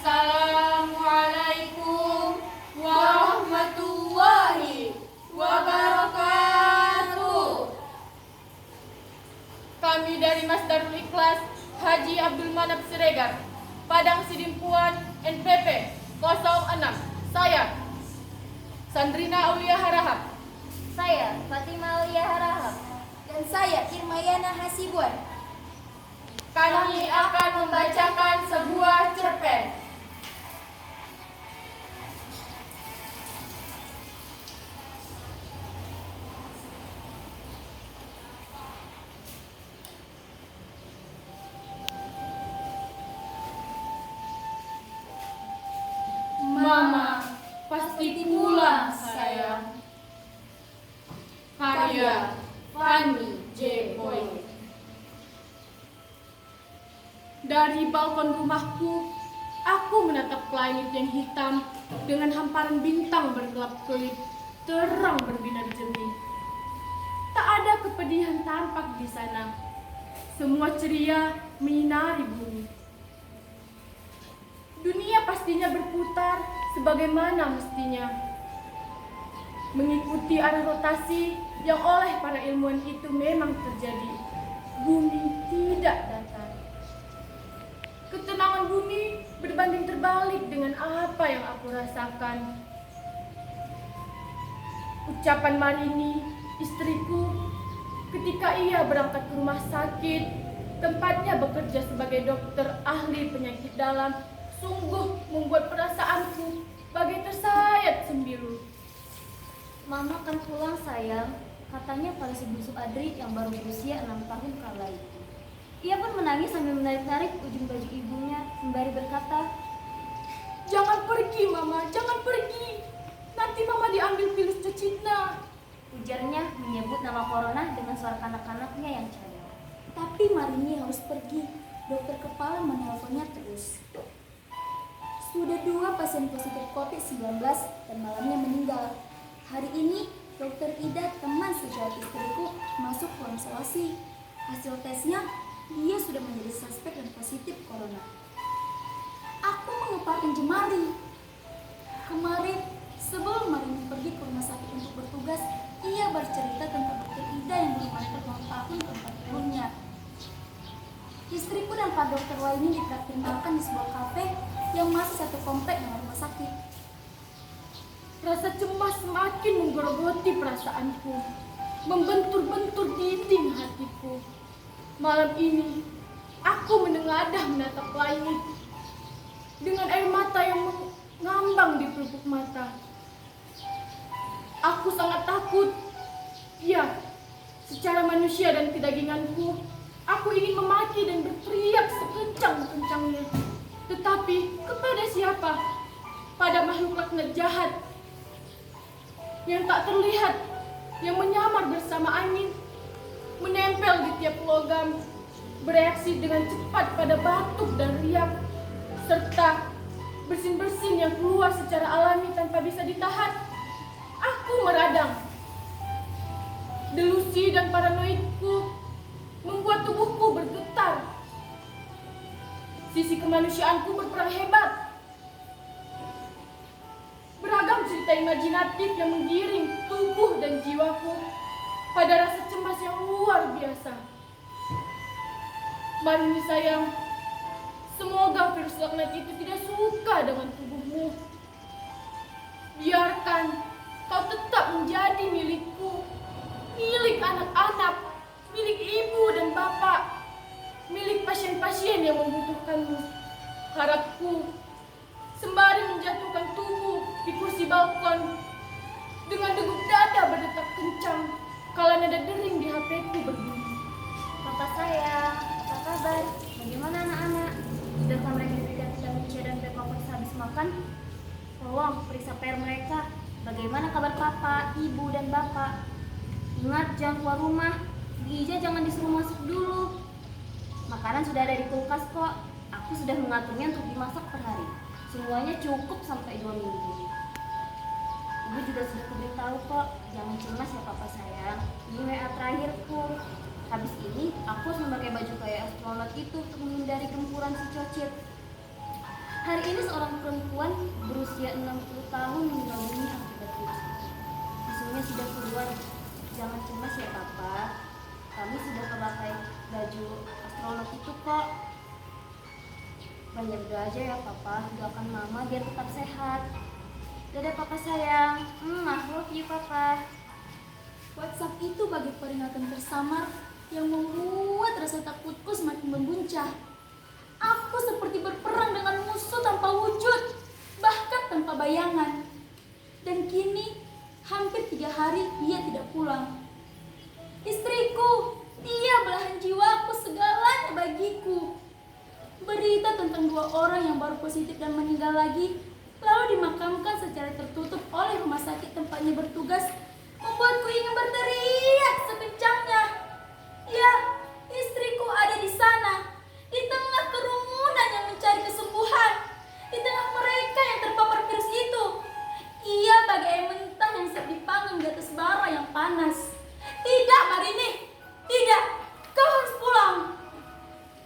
Assalamualaikum warahmatullahi wabarakatuh. Kami dari Mas Darul Ikhlas Haji Abdul Manap Siregar, Padang Sidimpuan NPP 06. Saya Sandrina Aulia Harahap. Saya Fatima Aulia Harahap. Dan saya Irmayana Hasibuan. Kami akan membacakan sebuah cerpen. Mama, pasti pulang sayang. Karya Fanny J. Boy. Dari balkon rumahku, aku menatap langit yang hitam dengan hamparan bintang berkelap-kelip, terang berbinar jernih. Tak ada kepedihan tampak di sana. Semua ceria menyinari bumi. Dunia pastinya berputar sebagaimana mestinya, mengikuti arah rotasi yang oleh para ilmuwan itu memang terjadi. Bumi tidak datar. Ketenangan bumi berbanding terbalik dengan apa yang aku rasakan. Ucapan Marini, istriku, ketika ia berangkat ke rumah sakit, tempatnya bekerja sebagai dokter ahli penyakit dalam, sungguh membuat perasaanku bagai tersayat sembilu. Mama akan pulang sayang, katanya pada si busuk Adri yang baru berusia 6 tahun kala itu. Ia pun menangis sambil menarik-narik ujung baju ibunya sembari berkata, "Jangan pergi mama, jangan pergi. Nanti mama diambil virus cecitna," ujarnya menyebut nama corona dengan suara kanak-kanaknya yang cadel. Tapi Marini harus pergi. Dokter kepala menelponnya terus. Sudah 2 pasien positif COVID-19 dan malamnya meninggal. Hari ini, Dokter Ida, teman sejawat istriku, masuk ruang isolasi. Hasil tesnya, dia sudah menjadi suspek dan positif corona. Aku mengepakin jemari. Kemarin, sebelum Marini pergi ke rumah sakit untuk bertugas, ia bercerita tentang Dokter Ida yang belum ada ulang tahun keempat tahunnya. Istriku dan Pak Dokter lainnya ditraktir makan di sebuah kafe yang masih satu komplek dengan rumah sakit. Rasa cemas semakin menggerogoti perasaanku, membentur-bentur dinding hatiku. Malam ini, aku menengadah menatap langit dengan air mata yang mengambang di pelupuk mata. Aku sangat takut. Ya, secara manusia dan kedaginganku, aku ingin memaki dan berteriak sekencang-kencangnya. Tetapi kepada siapa? Pada makhluk laknat jahat yang tak terlihat, yang menyamar bersama angin, menempel di tiap logam, bereaksi dengan cepat pada batuk dan riak, serta bersin-bersin yang keluar secara alami tanpa bisa ditahan. Aku meradang. Delusi dan paranoidku membuat tubuhku bergetar. Sisi kemanusiaanku berperang hebat. Beragam cerita imajinatif yang menggiring tubuh dan jiwaku pada rasa cemas yang luar biasa. Marini sayang, semoga virus laknat itu tidak suka dengan tubuhmu. Biarkan kau tetap menjadi milikku, milik anak-anak, milik ibu dan bapak, milik pasien-pasien yang membutuhkanmu. Harapku, sembari menjatuhkan tubuh di kursi balkon, dengan degup dada berdetak kencang, kala nada dering di HP-ku berbunyi. Papa sayang, apa kabar? Bagaimana anak-anak? Sudahkah mereka diberikan vitamin C dan B-kompleks habis makan? Tolong periksa PR mereka. Bagaimana kabar papa, ibu, dan bapak? Ingat, jangan keluar rumah. Di Ija jangan disuruh masuk dulu. Makanan sudah ada di kulkas kok. Aku sudah mengaturnya untuk dimasak per hari. Semuanya cukup sampai 2 minggu. Ibu juga sudah kuberitahu kok. Jangan cemas ya papa sayang. Ini WA terakhirku. Habis ini aku harus memakai baju kayak astronot itu untuk menghindari gempuran si Cocit. Hari ini seorang perempuan berusia 60 tahun meninggal dunia akibat virus itu. Hasilnya sudah keluar. Jangan cemas ya Papa. Kami sudah memakai baju astronot itu kok. Banyak doa aja ya Papa. Doakan Mama biar tetap sehat. Dadah Papa sayang. Love you Papa. WhatsApp itu bagi peringatan tersamar yang membuat rasa takutku semakin membuncah. Aku seperti berperang dengan musuh tanpa wujud, bahkan tanpa bayangan. Dan kini, hampir 3 hari dia tidak pulang. Istriku, dia belahan jiwaku, segalanya bagiku. Berita tentang 2 orang yang baru positif dan meninggal lagi, lalu dimakamkan secara tertutup oleh rumah sakit tempatnya bertugas, membuatku ingin berteriak sekencangnya. Ya, istriku ada di sana, di tengah kerumunan yang mencari kesembuhan, di tengah mereka yang terpapar virus itu. Ia bagai air mentah yang siap dipanggang di atas bara yang panas. Tidak, Marini, tidak, kau harus pulang.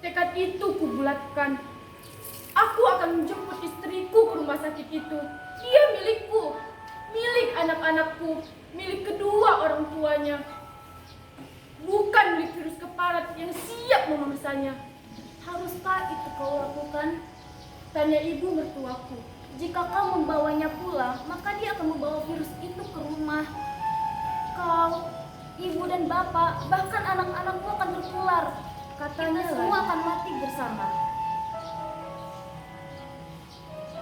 Tekad itu kubulatkan. Aku akan menjemput istriku ke rumah sakit itu. Dia milikku, milik anak-anakku, milik kedua orang tuanya. Bukan milik virus keparat yang siap memangsanya. Haruskah itu kau lakukan? Tanya ibu mertuaku. Jika kau membawanya pulang, maka dia akan membawa virus itu ke rumah. Kau, ibu dan bapak, bahkan anak-anakmu akan tertular. Katanya semua akan mati bersama.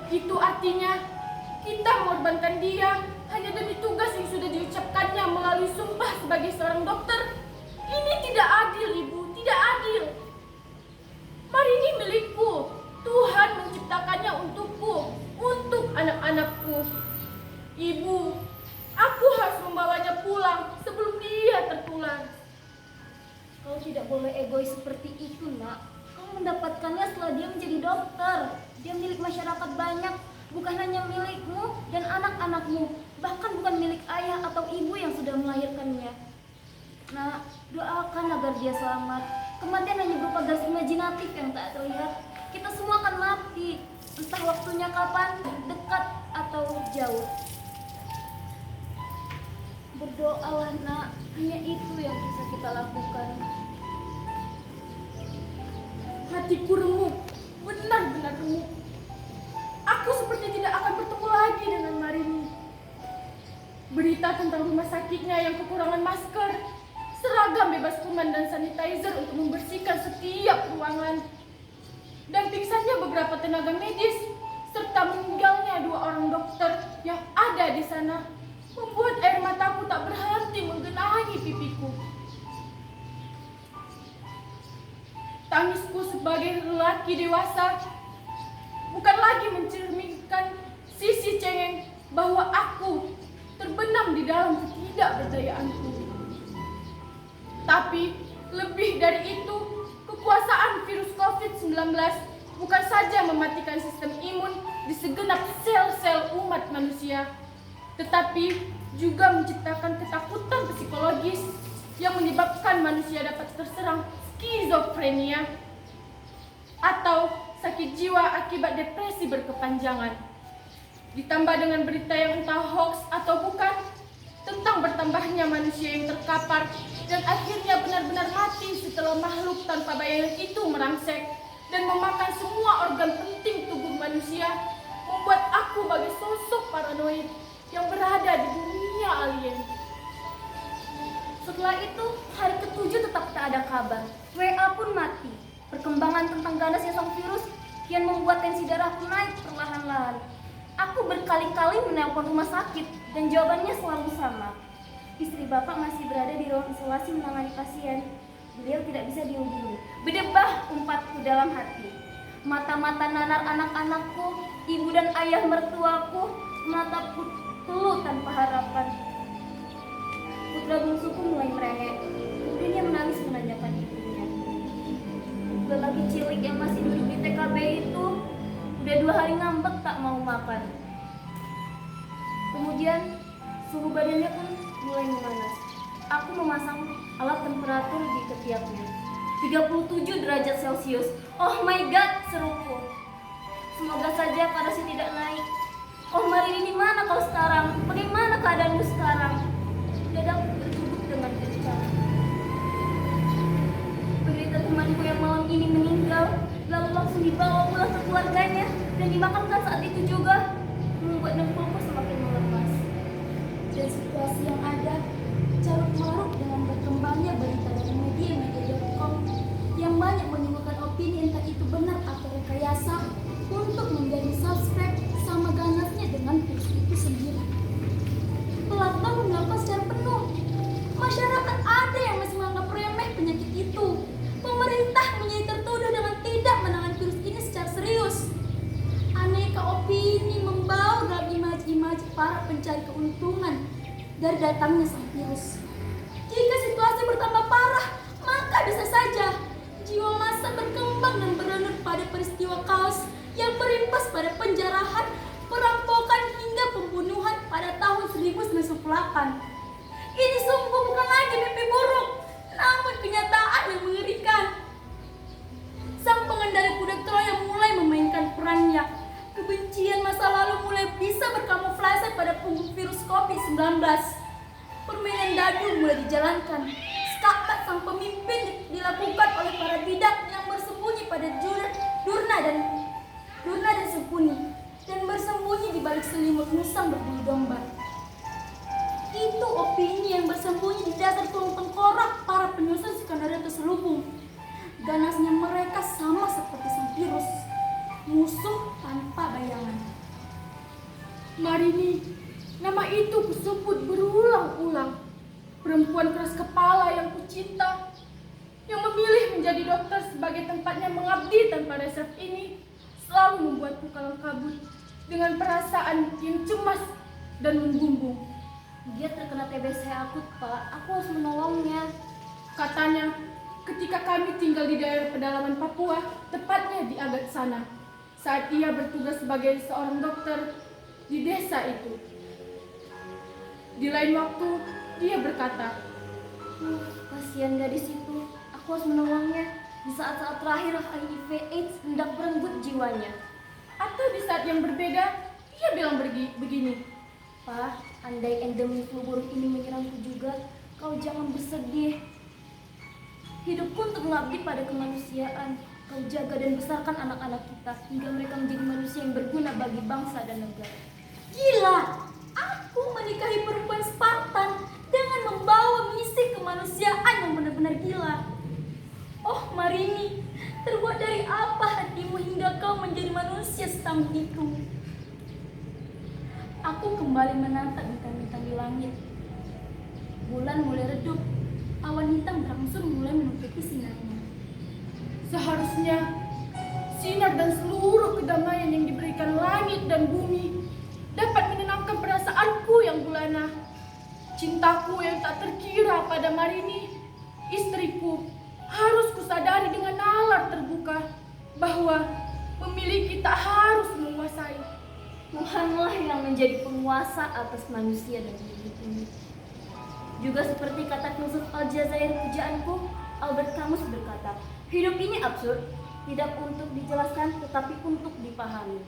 Itu artinya kita mengorbankan dia hanya demi tugas yang sudah diucapkannya melalui sumpah sebagai seorang dokter. Ini tidak adil, Ibu, tidak adil. Marini milikku. Tuhan menciptakannya untukku, untuk anak-anakku. Ibu, aku harus membawanya pulang sebelum dia tertular. Kau tidak boleh egois seperti itu, Nak. Kau mendapatkannya setelah dia menjadi dokter. Dia milik masyarakat banyak, bukan hanya milikmu dan anak-anakmu, bahkan bukan milik ayah atau ibu yang sudah melahirkannya. Nah, doakan agar dia selamat. Kematian hanya berupa gas imajinatif yang tak terlihat. Kita semua akan mati, entah waktunya kapan, dekat atau jauh. Berdoalah, Nak. Hanya itu yang bisa kita lakukan. Hatiku remuk, benar-benar remuk. Aku seperti tidak akan bertemu lagi dengan Marini. Berita tentang rumah sakitnya yang kekurangan masker, seragam bebas kuman dan sanitizer untuk membersihkan setiap ruangan, dan pingsannya beberapa tenaga medis, serta meninggalnya 2 orang dokter yang ada di sana, membuat air mataku tak berhenti menggenangi pipiku. Tangisku sebagai lelaki dewasa bukan lagi mencerminkan sisi cengeng bahwa aku terbenam di dalam ketidakberdayaanku. Tapi lebih dari itu, kekuasaan virus COVID-19 bukan saja mematikan sistem imun di segenap sel-sel umat manusia, tetapi juga menciptakan ketakutan psikologis yang menyebabkan manusia dapat terserang skizofrenia atau sakit jiwa akibat depresi berkepanjangan. Ditambah dengan berita yang entah hoax atau bukan tentang bertambahnya manusia yang terkapar dan akhirnya benar-benar mati setelah makhluk tanpa bayangan itu merangsek dan memakan semua organ penting tubuh manusia, membuat aku bagai sosok paranoid yang berada di dunia alien. Setelah itu, hari ke-7 tetap tak ada kabar. WA pun mati. Perkembangan tentang ganasnya sang virus kian membuat tensi darahku naik perlahan-lahan. Aku berkali-kali menelpon rumah sakit dan jawabannya selalu sama. Istri bapak masih berada di ruang isolasi menangani pasien. Beliau tidak bisa dihubungi. Berdebah umpatku dalam hati. Mata-mata nanar anak-anakku, ibu dan ayah mertuaku, mataku peluh tanpa harapan. Putra bungsuku mulai merengek. Kemudian dia menangis menanjakan ibunya. Lelaki cilik yang masih duduk di TKB itu udah 2 hari ngambek tak mau makan. Kemudian suhu badannya pun mulai memanas. Aku memasang alat temperatur di ketiaknya. 37 derajat Celcius. Oh my god, seruku. Semoga saja Parasnya tidak naik. Oh Marini, di mana kau sekarang? Bagaimana keadaanmu sekarang? Dadaku tertutup dengan kencang. Berita temanku yang malam ini meninggal, lalu langsung dibawa pulang ke keluarganya dan dimakamkan saat itu juga, membuat dengkulku semakin melemas. Dan situasi yang ada carut marut dengan berkembangnya berita dari media-media.com yang banyak menimbulkan opini entah itu benar atau rekayasa untuk menjadi subscribe sama ganasnya dengan virus itu sendiri. Lockdown mengapa secara penuh? Masyarakat ada yang masih menganggap remeh penyakit itu. Pemerintah menjadi tertuduh dengan tidak menangani virus ini secara serius. Aneka opini membaur dalam imaji-imaji para pencari keuntungan dari datangnya sang virus. Jika situasi bertambah parah, maka bisa saja jiwa massa berkembang dan berlanjut pada peristiwa kaos yang berimbas pada penjarahan, perampokan hingga pembunuhan pada tahun 1998. Ini sungguh bukan lagi mimpi buruk, namun kenyataan yang mengerikan. Sang pengendali kuda Troya mulai memainkan perannya. Kebencian masa lalu mulai bisa berkamuflase pada punggung virus COVID-19. Permainan dadu mulai dijalankan. Skakmat sang pemimpin dilakukan oleh para bidak yang bersembunyi pada durna dan sempuni, dan bersembunyi di balik selimut musang berbulu domba. Itu opini yang bersembunyi di dasar tulang tengkorak para penyusun skenario terselubung. Ganasnya mereka sama seperti sang virus, musuh tanpa bayangan. Marini, nama itu kusebut berulang-ulang. Perempuan keras kepala yang kucinta, yang memilih menjadi dokter sebagai tempatnya mengabdi tanpa resep ini, selalu membuatku kalang kabut dengan perasaan yang cemas dan menggumbung. Dia terkena TBC akut, Pak. Aku harus menolongnya. Katanya, ketika kami tinggal di daerah pedalaman Papua, tepatnya di Agatsana, saat ia bertugas sebagai seorang dokter di desa itu. Di lain waktu, dia berkata, Kasihan gadis itu. Aku harus menolongnya di saat-saat terakhir HIV/AIDS hendak merenggut jiwanya. atau di saat yang berbeda, ia bilang begini, Pak, andai endemi flu burung ini menyerangku juga, kau jangan bersedih. Hidupku untuk mengabdi pada kemanusiaan. Kau jaga dan besarkan anak-anak kita hingga mereka menjadi manusia yang berguna bagi bangsa dan negara. Gila, aku menikahi perempuan Spartan dengan membawa misi kemanusiaan yang benar-benar gila. Oh Marini, terbuat dari apa hatimu hingga kau menjadi manusia setangguh itu? Aku kembali menatap bintang-bintang di langit. Bulan mulai redup, awan hitam berangsur mulai menutupi sinarnya. seharusnya sinar dan seluruh kedamaian yang diberikan langit dan bumi dapat menenangkan perasaanku yang gulana. Cintaku yang tak terkira pada Marini, istriku, harus kusadari dengan nalar terbuka bahwa memiliki tak harus menguasai. Tuhanlah yang menjadi penguasa atas manusia dan hidup ini. Juga seperti kata filsuf Aljazair pujaanku, Albert Camus berkata, hidup ini absurd, tidak untuk dijelaskan tetapi untuk dipahami.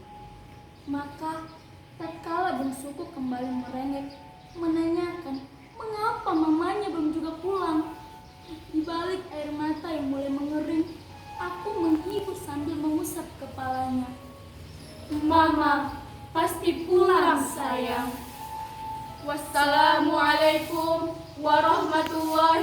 Maka tatkala bungsuku kembali merengek, menanyakan mengapa mamanya belum juga pulang. Di balik air mata yang mulai mengering, aku menghibur sambil mengusap kepalanya. Mama, pasti pulang sayang. Wassalamualaikum warahmatullahi